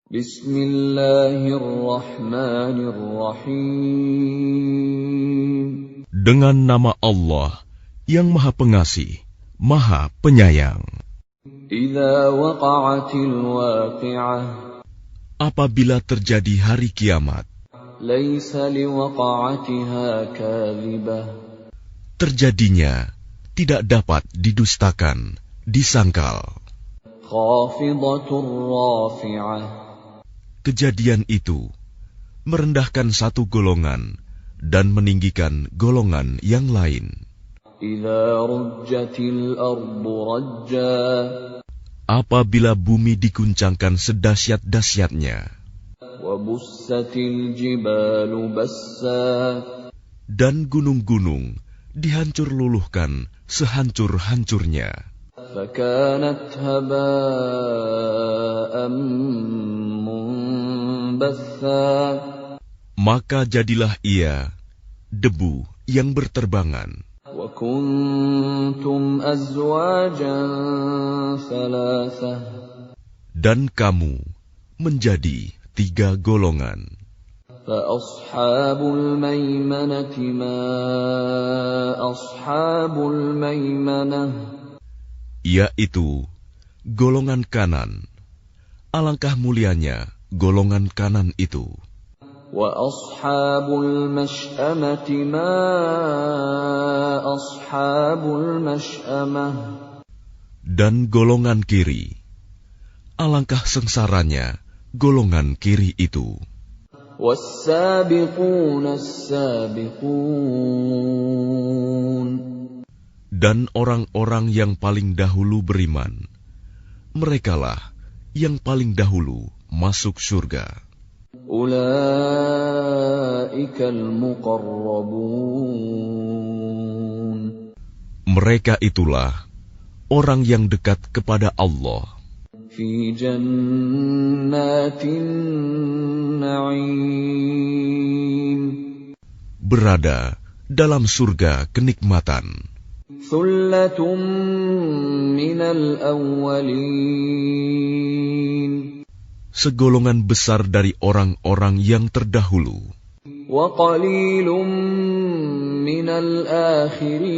Bismillahirrahmanirrahim. Dengan nama Allah yang Maha Pengasih, Maha Penyayang. Idza waqa'atil waqi'ah. Apabila terjadi hari kiamat, Laisa liwaqa'atiha kadhibah. terjadinya tidak dapat didustakan, disangkal. Khafidatur rafi'ah. Kejadian itu merendahkan satu golongan dan meninggikan golongan yang lain. Idza rujjatil ardu rajja. Apabila bumi diguncangkan sedahsyat-dahsyatnya, Wa bussatil jibalu bassa. dan gunung-gunung dihancur luluhkan sehancur-hancurnya, Fakanat haba'an munbatha. maka jadilah ia debu yang berterbangan. Wa kuntum azwajan thalathah. Dan kamu menjadi 3 golongan. Fa ashabul maimanati ma ashabul maimanah. Yaitu golongan kanan. Alangkah mulianya golongan kanan itu. Wa ashabul mash'amati ma ashabul mash'amah. Dan golongan kiri. Alangkah sengsaranya golongan kiri itu. Was-sabiquna as-sabiqun. Dan orang-orang yang paling dahulu beriman, merekalah yang paling dahulu masuk surga. Ulaikal muqarrabun. Mereka itulah orang yang dekat kepada Allah Fi jannatin na'im. berada dalam surga kenikmatan. Thullatun minal awwalin. Segolongan besar dari orang-orang yang terdahulu, Wa qalilun minal akhirin.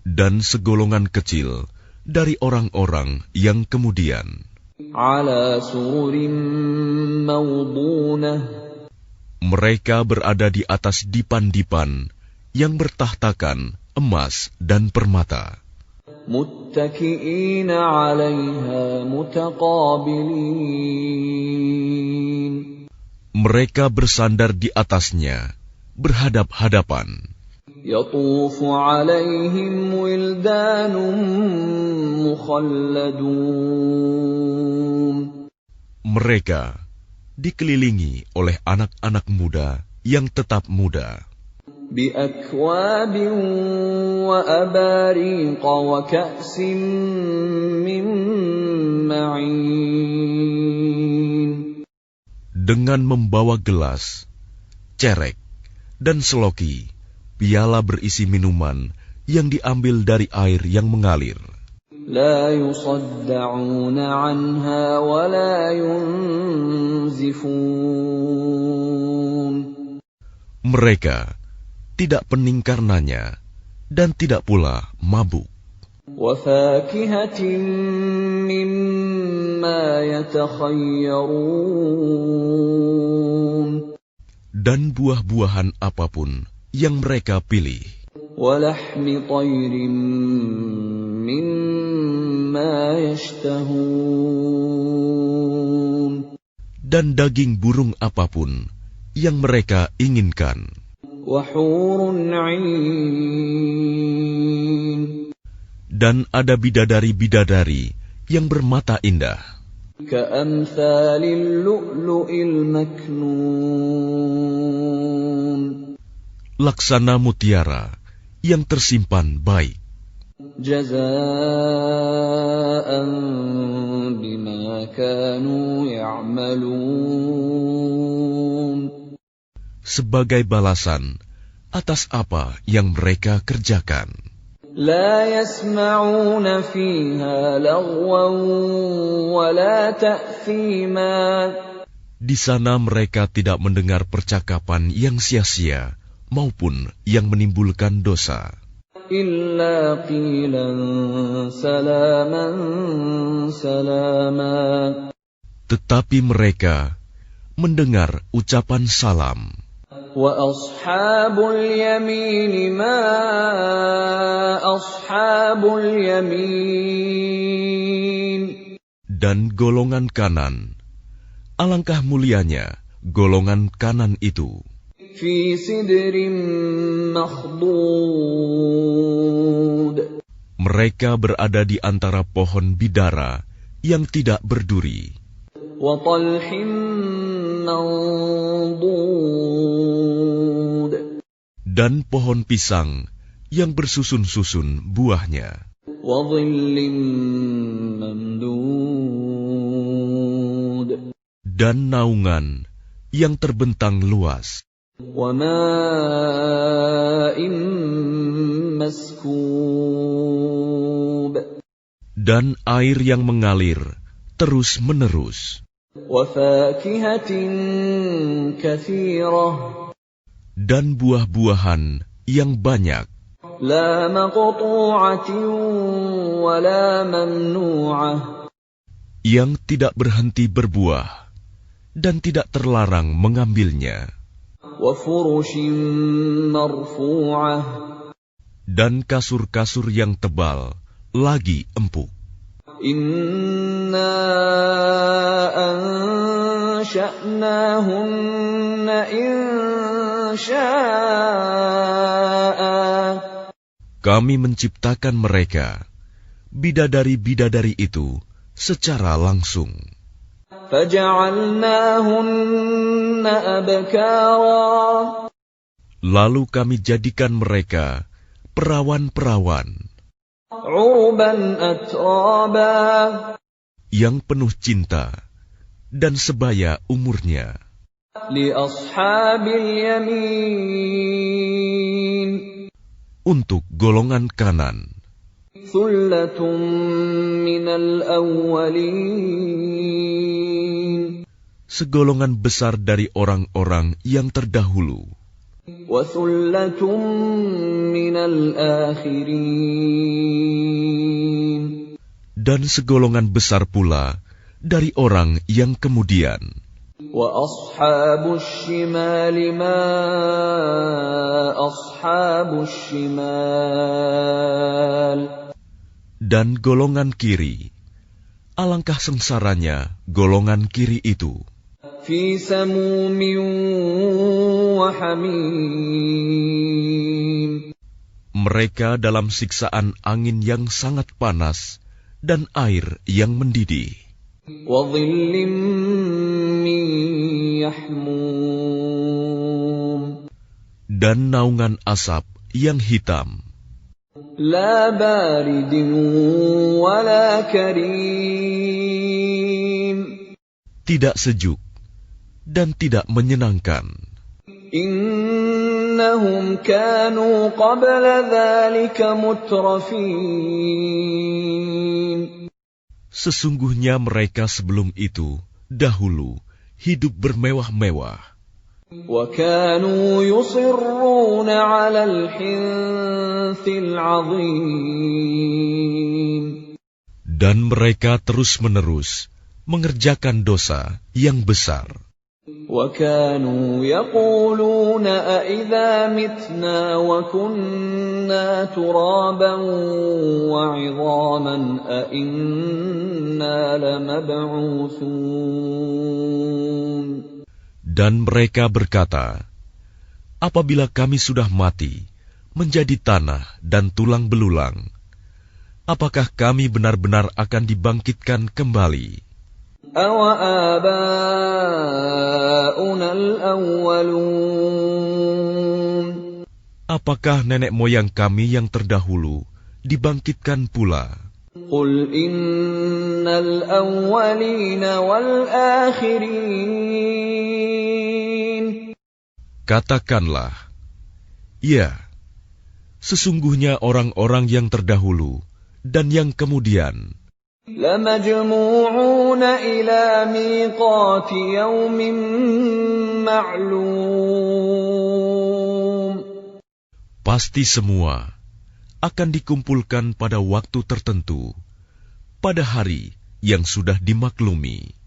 dan segolongan kecil dari orang-orang yang kemudian. Ala sururin mawdunah. Mereka berada di atas dipan-dipan yang bertahtakan emas dan permata. Muttaki'ina 'alaiha mutaqabilin. Mereka bersandar di atasnya, berhadap-hadapan. Yatufu 'alaihim wildanun mukhalladun. Mereka dikelilingi oleh anak-anak muda yang tetap muda, Bi akwabin wa abariqa wa ka'sin min ma'in. dengan membawa gelas, cerek, dan seloki, piala berisi minuman yang diambil dari air yang mengalir. La yusadda'una 'anha wa la yunzifun. Mereka tidak pening karenanya dan tidak pula mabuk. Wa fakihatin mimma yatakhayyarun. Dan buah-buahan apapun yang mereka pilih. Wa lahmi tayrin mimma yashtahun. Dan daging burung apapun yang mereka inginkan. Wa hurun 'ain. Dan ada bidadari-bidadari yang bermata indah, Ka'amthalil lu'lu'il maknun. laksana mutiara yang tersimpan baik. Jazaa'an bima kanu ya'malun. Sebagai balasan atas apa yang mereka kerjakan. لا يسمعون فيها لغوا ولا تأثيما. Di sana mereka tidak mendengar percakapan yang sia-sia maupun yang menimbulkan dosa. إلا قيلا سلاما سلاما. Tetapi mereka mendengar ucapan salam. وأصحاب اليمين ما أصحاب اليمين. Dan golongan kanan, alangkah mulianya golongan kanan itu. في سدر مخضود. Mereka berada di antara pohon bidara yang tidak berduri. وطلح منضود. Dan pohon pisang yang bersusun-susun buahnya. وظل ممدود. Dan naungan yang terbentang luas. وماء مسكوب. Dan air yang mengalir terus-menerus. وفاكهة كثيرة. Dan buah-buahan yang banyak. لا مقطوعة ولا ممنوعة. Yang tidak berhenti berbuah dan tidak terlarang mengambilnya. وفرش مرفوعة. Dan kasur-kasur yang tebal lagi empuk. إنا أنشأناهن إنشاء. Kami menciptakan mereka, bidadari-bidadari itu, secara langsung. فجعلناهن أبكارا. Lalu kami jadikan mereka perawan-perawan عربا أترابا. yang penuh cinta dan sebaya umurnya. لأصحاب اليمين. Untuk golongan kanan, ثلة من الأولين. segolongan besar dari orang-orang yang terdahulu. وثلة من الآخرين. Dan segolongan besar pula dari orang yang kemudian. وأصحاب الشمال ما أصحاب الشمال. Dan golongan kiri, alangkah sengsaranya golongan kiri itu. في سموم وحميم. Mereka dalam siksaan angin yang sangat panas dan air yang mendidih. وظل من يحموم. Dan naungan asap yang hitam. لا بارد ولا كريم. Tidak sejuk dan tidak menyenangkan. إنهم كانوا قبل ذلك مترفين. Sesungguhnya mereka sebelum itu, dahulu, hidup bermewah-mewah. وكانوا يصرون على الحنث العظيم. Dan mereka terus-menerus mengerjakan dosa yang besar. وكانوا يقولون أإذا متنا وكنا ترابا وعظاما أإنا لمبعوثون. Dan mereka berkata, apabila kami sudah mati, menjadi tanah dan tulang belulang, apakah kami benar-benar akan dibangkitkan kembali? أَوَآبَاؤُنَا الْأَوَّلُونَ. Apakah nenek moyang kami yang terdahulu dibangkitkan pula? قُلْ إِنَّ الْأَوَّلِينَ وَالْآخِرِينَ. Katakanlah, ya, Sesungguhnya orang-orang yang terdahulu dan yang kemudian لَمَجْمُوعُونَ إِلَى مِيقَاتِ يَوْمٍ مَّعْلُومٍ pasti semua akan dikumpulkan pada waktu tertentu, pada hari yang sudah dimaklumi.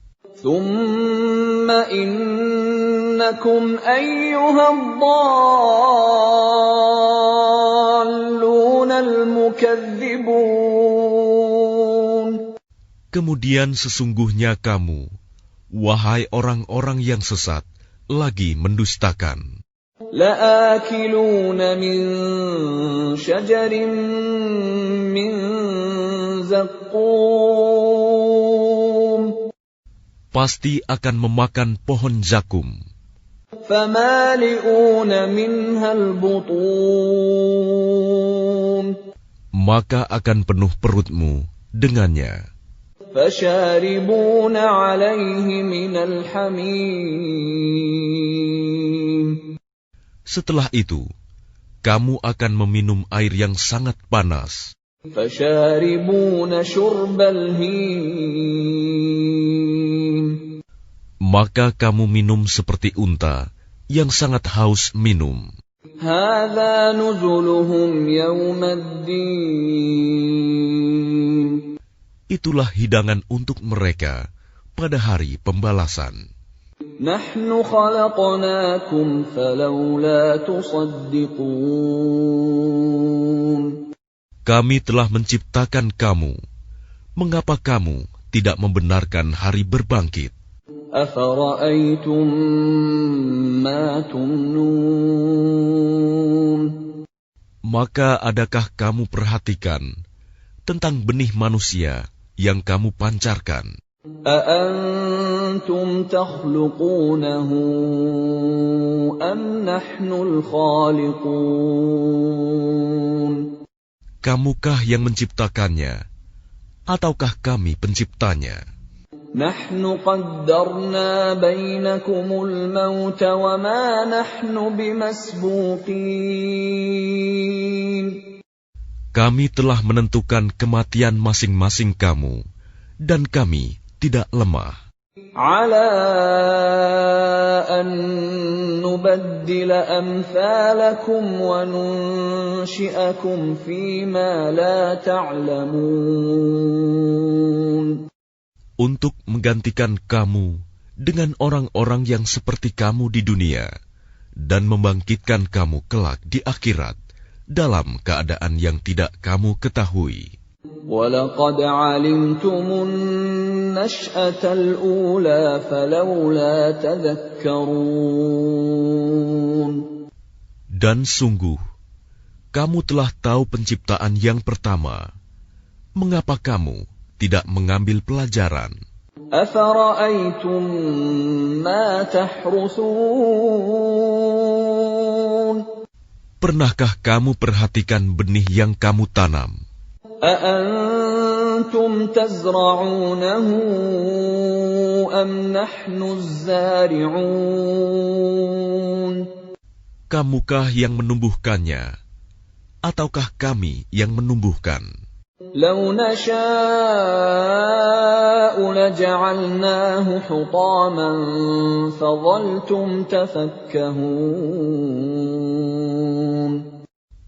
ثُمَّ إِنَّكُمْ أَيُّهَا الضَّالُّونَ الْمُكَذِّبُونَ Kemudian sesungguhnya kamu, wahai orang-orang yang sesat, lagi mendustakan. لَآكِلُونَ مِن شَجَرٍ مِّن زَقُّومٍ Pasti akan memakan pohon zakum, فَمَالِئُونَ مِنْهَا الْبُطُونَ maka akan penuh perutmu dengannya. فَشَارِبُونَ عَلَيْهِ مِنَ الْحَمِيمِ Setelah itu, kamu akan meminum air yang sangat panas. فَشَارِبُونَ شُرْبَ الْهِيمِ Maka kamu minum seperti unta yang sangat haus minum. هَذَا نُزُلُهُمْ يَوْمَ الدِّينِ Itulah hidangan untuk mereka pada hari pembalasan. نَحْنُ خَلَقْنَاكُمْ فَلَوْلَا تُصَدِّقُونَ Kami telah menciptakan kamu. Mengapa kamu tidak membenarkan hari berbangkit? أَفَرَأَيْتُم مَّا تُمْنُونَ Maka adakah kamu perhatikan tentang benih manusia yang kamu pancarkan? أَأَنتُمْ تَخْلُقُونَهُ أَمْ نَحْنُ الْخَالِقُونَ Kamukah yang menciptakannya, ataukah kami penciptanya? نَحْنُ قَدَّرْنَا بَيْنَكُمُ الْمَوْتَ وَمَا نَحْنُ بِمَسْبُوقِينَ Kami telah menentukan kematian masing-masing kamu, dan kami tidak lemah. عَلَىٰ أَن نُّبَدِّلَ أَمْثَالَكُمْ وَنُنشِئَكُمْ فِيمَا لَا تَعْلَمُونَ Untuk menggantikan kamu dengan orang-orang yang seperti kamu di dunia, dan membangkitkan kamu kelak di akhirat dalam keadaan yang tidak kamu ketahui. وَلَقَدْ عَلِمْتُمُ النَّشْأَةَ الْأُولَىٰ فَلَوْلَا تَذَكَّرُونَ Dan sungguh, kamu telah tahu penciptaan yang pertama. Mengapa kamu tidak mengambil pelajaran? أَفَرَأَيْتُم مَّا تَحْرُثُونَ Pernahkah kamu perhatikan benih yang kamu tanam? أَأَنتُمْ تَزْرَعُونَهُ أَمْ نَحْنُ الزَّارِعُونَ Kamukah yang menumbuhkannya, ataukah kami yang menumbuhkan? لَوْ نَشَاءُ لَجَعَلْنَاهُ حُطَامًا فَظَلْتُمْ تَفَكَّهُونَ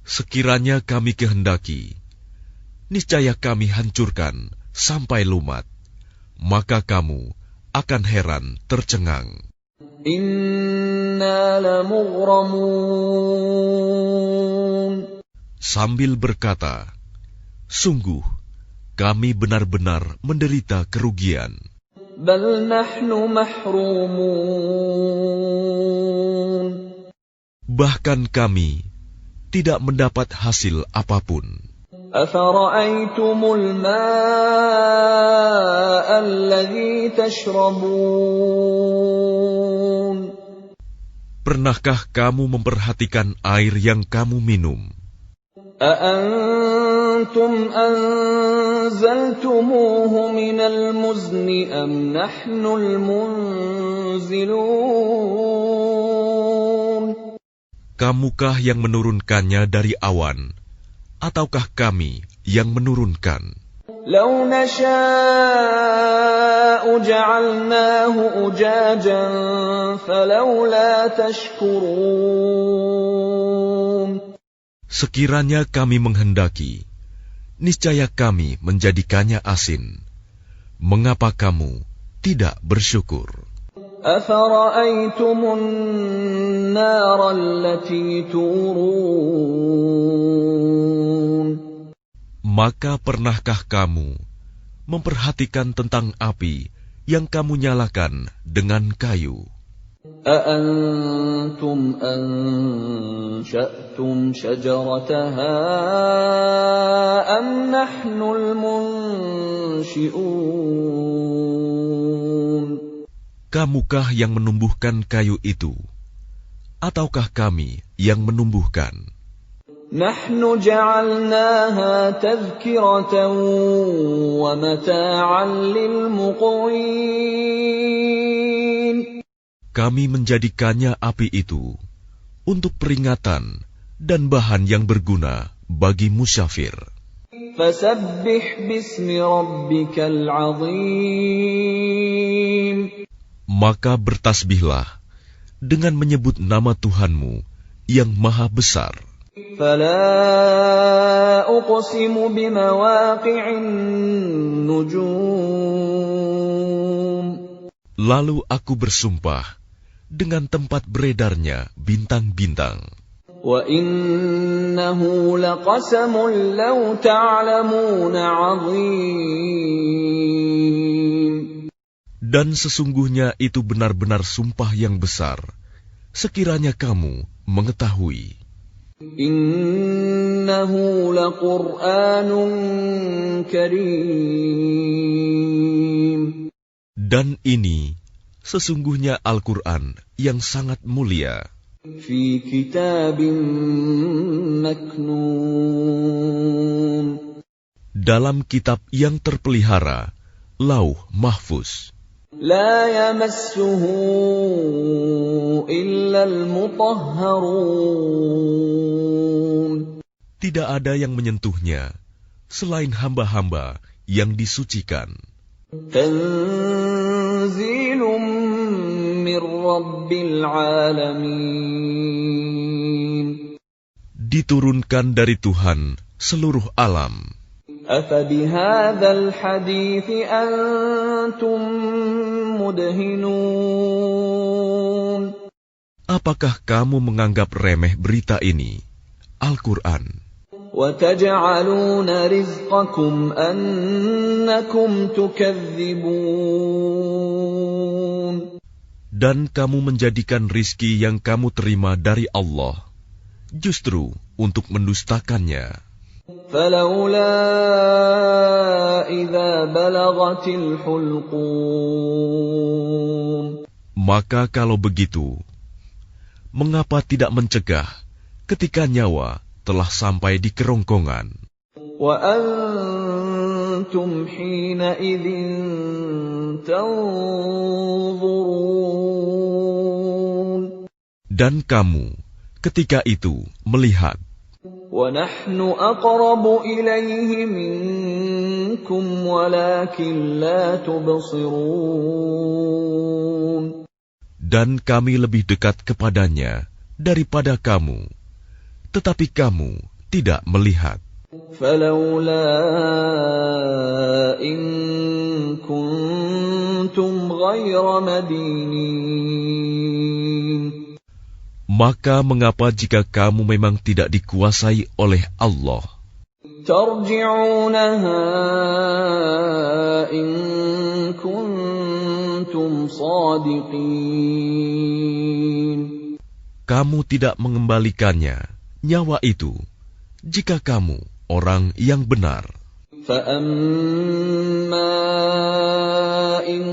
Sekiranya kami kehendaki, niscaya kami hancurkan sampai lumat, maka kamu akan heran tercengang. إِنَّا لَمُغْرَمُونَ Sambil berkata, sungguh, kami benar-benar menderita kerugian. بَلْ نَحْنُ مَحْرُومُونَ Bahkan kami tidak mendapat hasil apapun. أَفَرَأَيْتُمُ الْمَاءَ الَّذِي تَشْرَبُونَ Pernahkah kamu memperhatikan air yang kamu minum? أَأَنتُمْ أَنزَلْتُمُوهُ مِنَ الْمُزْنِ أَمْ نَحْنُ الْمُنزِلُونَ Kamukah yang menurunkannya dari awan, ataukah kami yang menurunkan? لو نشاء جعلناه أجاجا فلولا تشكرون. Sekiranya kami menghendaki, niscaya kami menjadikannya asin. Mengapa kamu tidak bersyukur? أفرأيتم النار التي تورون. Maka pernahkah kamu memperhatikan tentang api yang kamu nyalakan dengan kayu? أأنتم أنشأتم شجرتها أم نحن المنشئون. Kamukah yang menumbuhkan kayu itu, ataukah kami yang menumbuhkan? نحن جعلناها تذكرة ومتاعا للمقوين. Kami menjadikannya api itu untuk peringatan dan bahan yang berguna bagi musyafir. فسبح باسم ربك العظيم. Maka bertasbihlah dengan menyebut nama Tuhanmu yang maha besar. فلا أقسم بمواقع النجوم. Lalu aku bersumpah dengan tempat beredarnya bintang-bintang. وإنه لقسم لو تعلمون عظيم. Dan sesungguhnya itu benar-benar sumpah yang besar, sekiranya kamu mengetahui. إنه لقرآن كريم. Dan ini sesungguhnya Al-Quran yang sangat mulia. في كتاب مكنون. Dalam kitab yang terpelihara, Lauh Mahfuz. لا يمسه إلا المطهرون. Tidak ada yang menyentuhnya selain hamba-hamba yang disucikan. تنزيل من رب العالمين. Diturunkan dari Tuhan seluruh alam. أفبهذا الحديث أنتم مدهنون. Apakah kamu menganggap remeh berita ini, Al-Quran? وتجعلون رزقكم أنكم تكذبون. Dan kamu menjadikan rizki yang kamu terima dari Allah justru untuk mendustakannya. فلولا إذا بلغت الحلقوم. Maka kalau begitu, mengapa tidak mencegah ketika nyawa telah sampai di kerongkongan? وأنتم حينئذ تنظرون. Dan kamu ketika itu melihat. وَنَحْنُ أَقْرَبُ إِلَيْهِ مِنكُمْ وَلَكِنْ لَا تُبْصِرُونَ. Dan kami lebih dekat kepadanya daripada kamu, tetapi kamu tidak melihat. فَلَوْلَا إِن كُنتُمْ غَيْرَ مَدِينِينَ. Maka mengapa jika kamu memang tidak dikuasai oleh Allah? تَرْجِعُونَهَا إِن كُنتُمْ صَادِقِينَ. Kamu tidak mengembalikannya, nyawa itu, jika kamu orang yang benar. فَأَمَّا إِن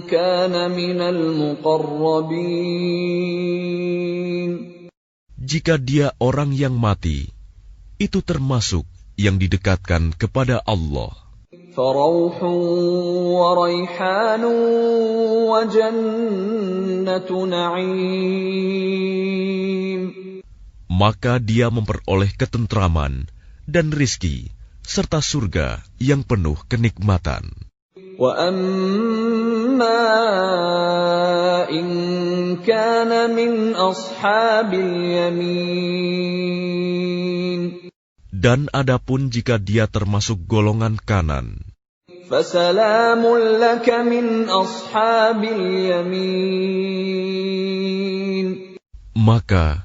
كَانَ مِنَ الْمُقَرَّبِينَ. Jika dia orang yang mati, itu termasuk yang didekatkan kepada Allah. فَرَوْحٌ وَرَيْحَانٌ وَجَنَّةُ نَعِيمٍ. maka dia memperoleh ketentraman dan rizki serta surga yang penuh kenikmatan. وَأَمَّا إِن كَانَ مِنْ أَصْحَابِ الْيَمِينِ Dan adapun jika dia termasuk golongan kanan, فَسَلَامٌ لَكَ مِنْ أَصْحَابِ الْيَمِينِ maka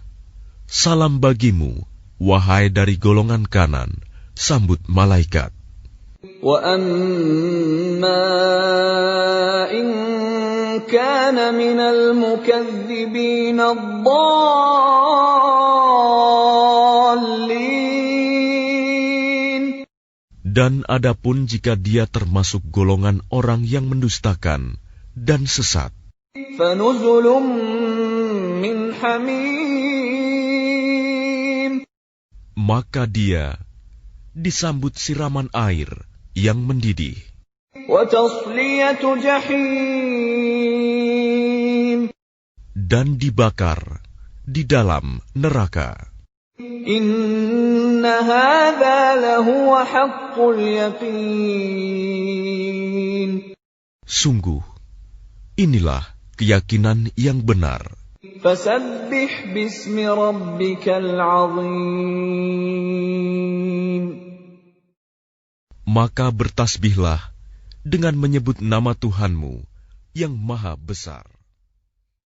salam bagimu, wahai dari golongan kanan, sambut malaikat. وَأَمَّا إِن كَانَ مِنَ الْمُكَذِّبِينَ الضَّالِّينَ Dan adapun jika dia termasuk golongan orang yang mendustakan dan sesat, فَنُزُلٌ مِّنْ حَمِيمٍ maka dia disambut siraman air yang mendidih وَتَصْلِيَةُ جَحِيمٍ dan dibakar di dalam neraka. إِنَّ هَذَا لَهُوَ حَقُّ الْيَقِينِ Sungguh, inilah keyakinan yang benar. فَسَبِّحْ بِاسْمِ رَبِّكَ الْعَظِيمِ Maka bertasbihlah dengan menyebut nama Tuhanmu yang maha besar.